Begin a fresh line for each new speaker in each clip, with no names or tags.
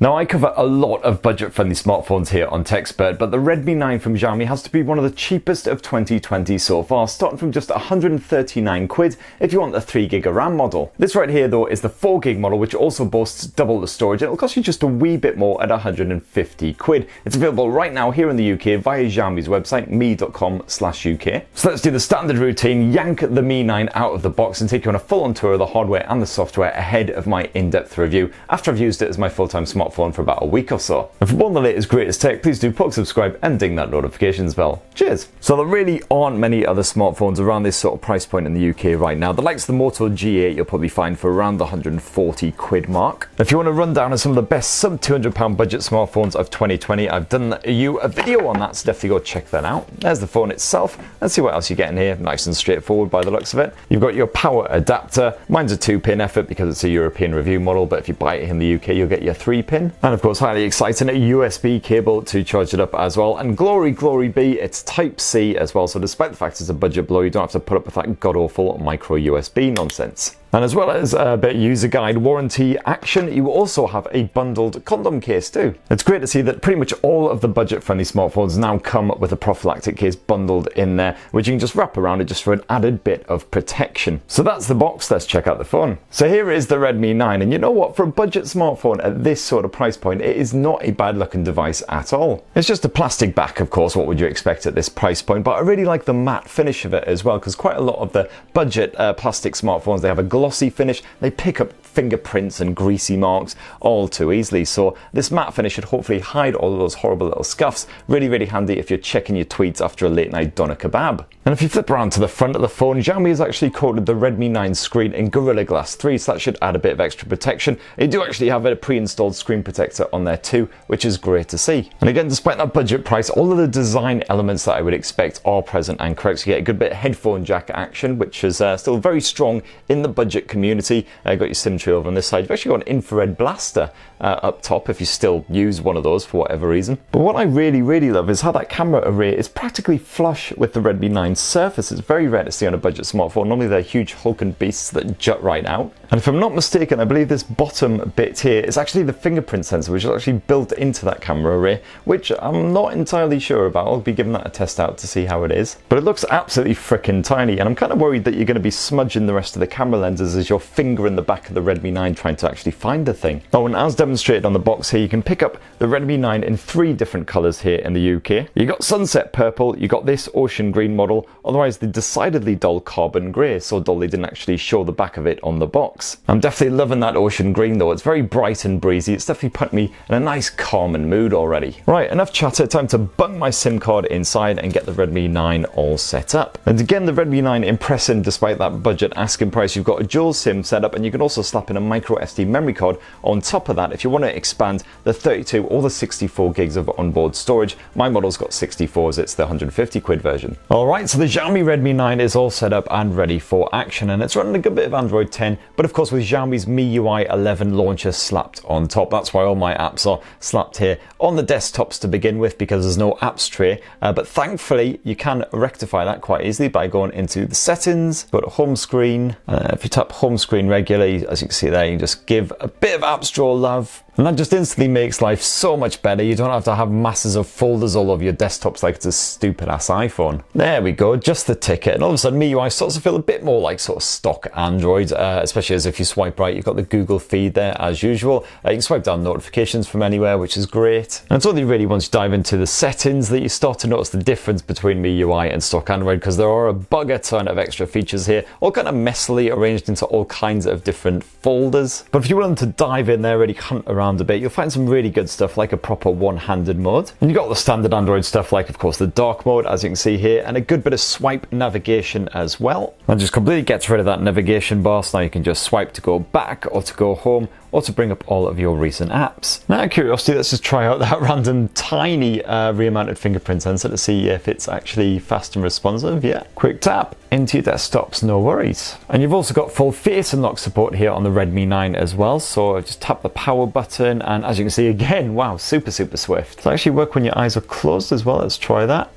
Now, I cover a lot of budget-friendly smartphones here on TechSpert, but the Redmi 9 from Xiaomi has to be one of the cheapest of 2020 so far, starting from just 139 quid if you want the 3GB of RAM model. This right here though is the 4GB model, which also boasts double the storage, and it'll cost you just a wee bit more at 150 quid. It's available right now here in the UK via Xiaomi's website, mi.com/UK. So let's do the standard routine, yank the Mi 9 out of the box and take you on a full-on tour of the hardware and the software ahead of my in-depth review, after I've used it as my full-time smartphone for about a week or so. And for more on the latest greatest tech, please do poke subscribe and ding that notifications bell. Cheers! So there really aren't many other smartphones around this sort of price point in the UK right now. The likes of the Moto G80 you'll probably find for around the 140 quid mark. If you want to run down on some of the best sub £200 budget smartphones of 2020, I've done a video on that, so definitely go check that out. There's the phone itself. Let's see what else you're getting here. Nice and straightforward by the looks of it. You've got your power adapter. Mine's a 2-pin effort because it's a European review model, but if you buy it in the UK you'll get your 3-pin. And of course, highly exciting, a USB cable to charge it up as well. And glory be, it's Type-C as well, so despite the fact it's a budget blow, you don't have to put up with that god-awful micro USB nonsense. And as well as a bit of user guide warranty action, you also have a bundled condom case too. It's great to see that pretty much all of the budget-friendly smartphones now come with a prophylactic case bundled in there, which you can just wrap around it just for an added bit of protection. So that's the box, let's check out the phone. So here is the Redmi 9, and you know what, for a budget smartphone at this sort of price point, it is not a bad looking device at all. It's just a plastic back, of course, what would you expect at this price point, but I really like the matte finish of it as well, because quite a lot of the budget plastic smartphones, they have a glossy finish, they pick up fingerprints and greasy marks all too easily, so this matte finish should hopefully hide all of those horrible little scuffs. Really handy if you're checking your tweets after a late night doner kebab. And if you flip around to the front of the phone, Xiaomi has actually coated the Redmi 9 screen in Gorilla Glass 3, so that should add a bit of extra protection. They do actually have a pre-installed screen protector on there too, which is great to see. And again, despite that budget price, all of the design elements that I would expect are present and correct. So you get a good bit of headphone jack action, which is still very strong in the budget community. Got your SIM tray over on this side. You've actually got an infrared blaster up top if you still use one of those for whatever reason. But what I really love is how that camera array is practically flush with the Redmi 9 surface. It's very rare to see on a budget smartphone. Normally they're huge hulking beasts that jut right out. And if I'm not mistaken, I believe this bottom bit here is actually the fingerprint sensor, which is actually built into that camera array, which I'm not entirely sure about. I'll be giving that a test out to see how it is. But it looks absolutely freaking tiny, and I'm kind of worried that you're going to be smudging the rest of the camera lenses as your finger in the back of the Redmi 9 trying to actually find the thing. Oh, and as demonstrated on the box here, you can pick up the Redmi 9 in 3 different colours here in the UK. You got sunset purple, you got this ocean green model, otherwise the decidedly dull carbon grey, so dull they didn't actually show the back of it on the box. I'm definitely loving that ocean green though. It's very bright and breezy. It's definitely put me in a nice calming mood already. Right, enough chatter, time to bung my SIM card inside and get the Redmi 9 all set up. And again, the Redmi 9 impressing despite that budget asking price. You've got a dual SIM setup, and you can also slap in a micro SD memory card on top of that if you want to expand the 32 or the 64 gigs of onboard storage. My model's got 64s, it's the 150 quid version. Alright, so the Xiaomi Redmi 9 is all set up and ready for action, and it's running a good bit of Android 10, but of course with Xiaomi's MiUI 11 launcher slapped on top. That's why all my apps are slapped here on the desktops to begin with, because there's no apps tray, but thankfully you can rectify that quite easily by going into the settings, go to home screen. If you tap home screen regularly, as you can see there, you can just give a bit of apps drawer love, and that just instantly makes life so much better. You don't have to have masses of folders all over your desktops like it's a stupid ass iPhone. There we go, just the ticket, and all of a sudden MiUI starts to feel a bit more like sort of stock Android, especially as if you swipe right, you've got the Google feed there as usual. You can swipe down notifications from anywhere, which is great. And it's only really once you dive into the settings that you start to notice the difference between MiUI and stock Android, because there are a bugger ton of extra features here, all kind of messily arranged into all kinds of different folders. But if you're willing to dive in there, really hunt around a bit, you'll find some really good stuff like a proper one-handed mode. And you've got the standard Android stuff like, of course, the dark mode, as you can see here, and a good bit of swipe navigation as well. And just completely gets rid of that navigation bar, so now you can just swipe to go back or to go home, or to bring up all of your recent apps. Now, out of curiosity, let's just try out that random tiny rear-mounted fingerprint sensor to see if it's actually fast and responsive. Yeah, quick tap into your desktops, no worries. And you've also got full face unlock support here on the Redmi 9 as well, so just tap the power button, and as you can see again, wow, super swift. It'll actually work when your eyes are closed as well. Let's try that.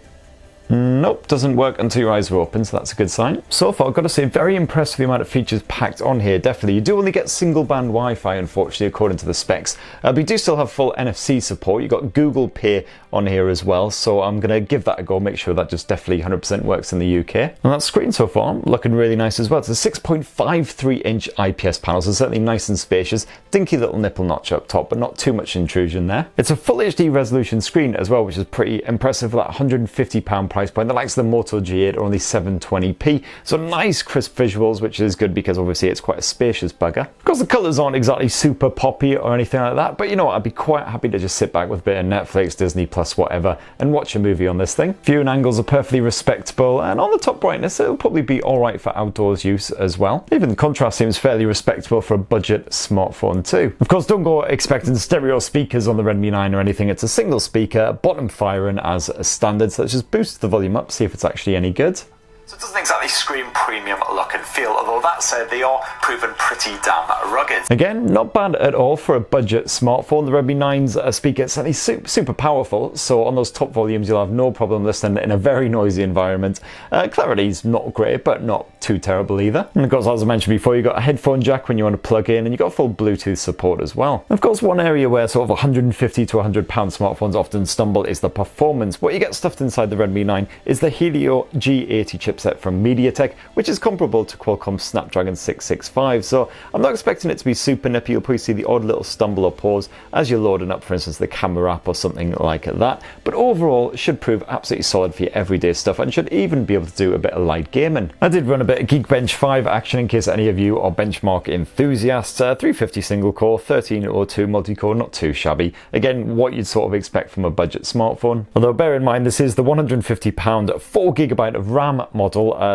Nope, doesn't work until your eyes are open, so that's a good sign. So far, I've got to say, very impressed with the amount of features packed on here, definitely. You do only get single band Wi-Fi, unfortunately, according to the specs. But you do still have full NFC support. You've got Google Pay on here as well, so I'm going to give that a go, make sure that just definitely 100% works in the UK. And that screen so far, looking really nice as well. It's a 6.53-inch IPS panel, so certainly nice and spacious. Dinky little nipple notch up top, but not too much intrusion there. It's a full HD resolution screen as well, which is pretty impressive for that £150 price point. The likes of the Moto G8 are only 720p, so nice crisp visuals, which is good because obviously it's quite a spacious bugger. Of course, the colours aren't exactly super poppy or anything like that, but you know what, I'd be quite happy to just sit back with a bit of Netflix, Disney Plus, whatever, and watch a movie on this thing. Viewing angles are perfectly respectable, and on the top brightness, it'll probably be alright for outdoors use as well. Even the contrast seems fairly respectable for a budget smartphone too. Of course, don't go expecting stereo speakers on the Redmi 9 or anything. It's a single speaker, bottom firing as standard, so let's just boost the volume up, see if it's actually any good.
So it doesn't exactly scream premium look and feel, although that said, they are proven pretty damn rugged.
Again, not bad at all for a budget smartphone. The Redmi 9's speaker is certainly super powerful, so on those top volumes you'll have no problem listening in a very noisy environment. Clarity's not great, but not too terrible either. And of course, as I mentioned before, you've got a headphone jack when you want to plug in, and you've got full Bluetooth support as well. Of course, one area where sort of £150 to £100 smartphones often stumble is the performance. What you get stuffed inside the Redmi 9 is the Helio G80 chipset from Mediatek, which is comparable to Qualcomm's Snapdragon 665, so I'm not expecting it to be super nippy. You'll probably see the odd little stumble or pause as you're loading up, for instance, the camera app or something like that, but overall it should prove absolutely solid for your everyday stuff and should even be able to do a bit of light gaming. I did run a bit of Geekbench 5 action in case any of you are benchmark enthusiasts. 350 single core, 1302 multi-core, not too shabby. Again, what you'd sort of expect from a budget smartphone, although bear in mind this is the £150 4GB of RAM model,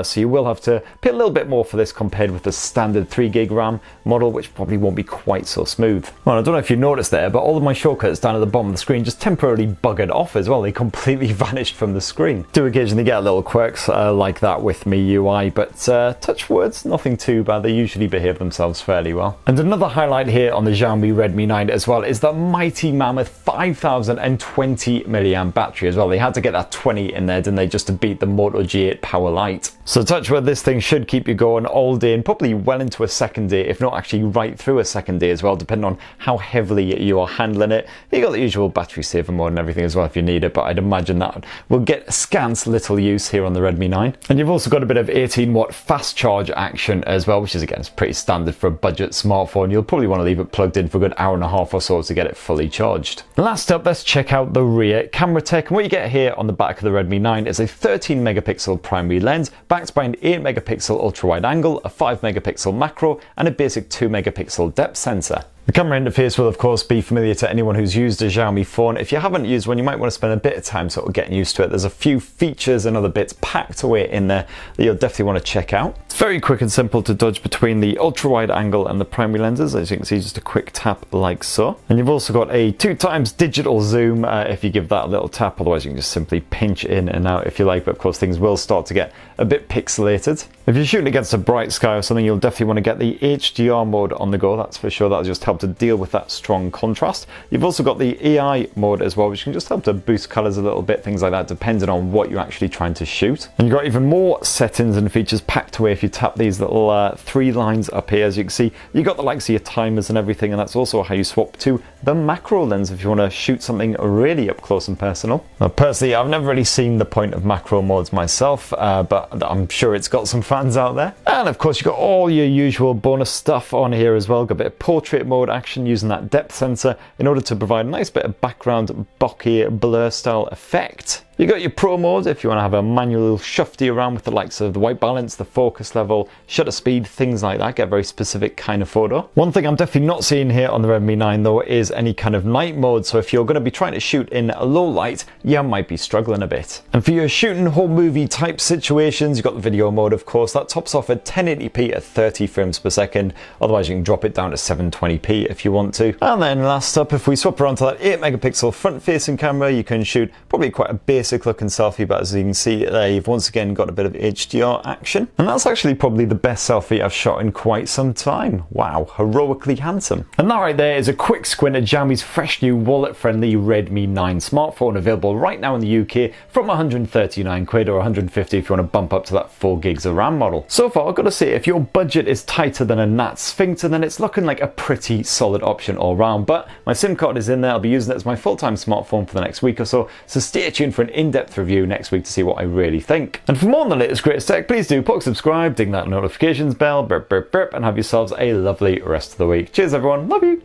so you will have to pay a little bit more for this compared with the standard 3GB RAM model, which probably won't be quite so smooth. Well, I don't know if you noticed there, but all of my shortcuts down at the bottom of the screen just temporarily buggered off as well. They completely vanished from the screen. Do occasionally get little quirks like that with MiUI, but touch words, nothing too bad. They usually behave themselves fairly well. And another highlight here on the Xiaomi Redmi 9 as well is the mighty mammoth 5020 mAh battery as well. They had to get that 20 in there, didn't they, just to beat the Moto G8 Power Lite. So touch wood, this thing should keep you going all day and probably well into a second day, if not actually right through a second day as well, depending on how heavily you are handling it. You got the usual battery saver mode and everything as well if you need it, but I'd imagine that will get scant little use here on the Redmi 9. And you've also got a bit of 18-watt fast charge action as well, which is again pretty standard for a budget smartphone. You'll probably want to leave it plugged in for a good hour and a half or so to get it fully charged. Last up, let's check out the rear camera tech. And what you get here on the back of the Redmi 9 is a 13 megapixel primary lens backed by an 8 megapixel ultra wide angle, a 5 megapixel macro, and a basic 2 megapixel depth sensor. The camera interface will of course be familiar to anyone who's used a Xiaomi phone. If you haven't used one, you might want to spend a bit of time sort of getting used to it. There's a few features and other bits packed away in there that you'll definitely want to check out. It's very quick and simple to dodge between the ultra wide angle and the primary lenses. As you can see, just a quick tap like so. And you've also got a 2x digital zoom if you give that a little tap. Otherwise you can just simply pinch in and out if you like, but of course things will start to get a bit pixelated. If you're shooting against a bright sky or something, you'll definitely want to get the HDR mode on the go, that's for sure. That'll just help to deal with that strong contrast. You've also got the AI mode as well, which can just help to boost colors a little bit, things like that, depending on what you're actually trying to shoot. And you've got even more settings and features packed away if you tap these little 3 lines up here. As you can see, you've got the likes of your timers and everything, and that's also how you swap to the macro lens if you want to shoot something really up close and personal. Now, personally, I've never really seen the point of macro modes myself, but I'm sure it's got some fans out there. And of course, you've got all your usual bonus stuff on here as well. Got a bit of portrait mode action using that depth sensor in order to provide a nice bit of background bokeh blur style effect. You got your Pro mode if you want to have a manual shufty around with the likes of the white balance, the focus level, shutter speed, things like that. Get a very specific kind of photo. One thing I'm definitely not seeing here on the Redmi 9 though is any kind of night mode. So if you're going to be trying to shoot in a low light, you might be struggling a bit. And for your shooting home movie type situations, you've got the video mode, of course. That tops off at 1080p at 30 frames per second. Otherwise you can drop it down to 720p if you want to. And then last up, if we swap around to that 8 megapixel front facing camera, you can shoot probably quite a basic basic looking selfie, but as you can see there, you've once again got a bit of HDR action. And that's actually probably the best selfie I've shot in quite some time. Wow, heroically handsome. And that right there is a quick squint at Xiaomi's fresh new wallet-friendly Redmi 9 smartphone, available right now in the UK from 139 quid or 150 if you want to bump up to that 4 gigs of RAM model. So far, I've got to say, if your budget is tighter than a gnat sphincter, then it's looking like a pretty solid option all round. But my SIM card is in there. I'll be using it as my full-time smartphone for the next week or so stay tuned for an in-depth review next week to see what I really think. And for more on the latest greatest tech, please do subscribe, ding that notifications bell, burp, burp, burp, and have yourselves a lovely rest of the week. Cheers everyone, love you!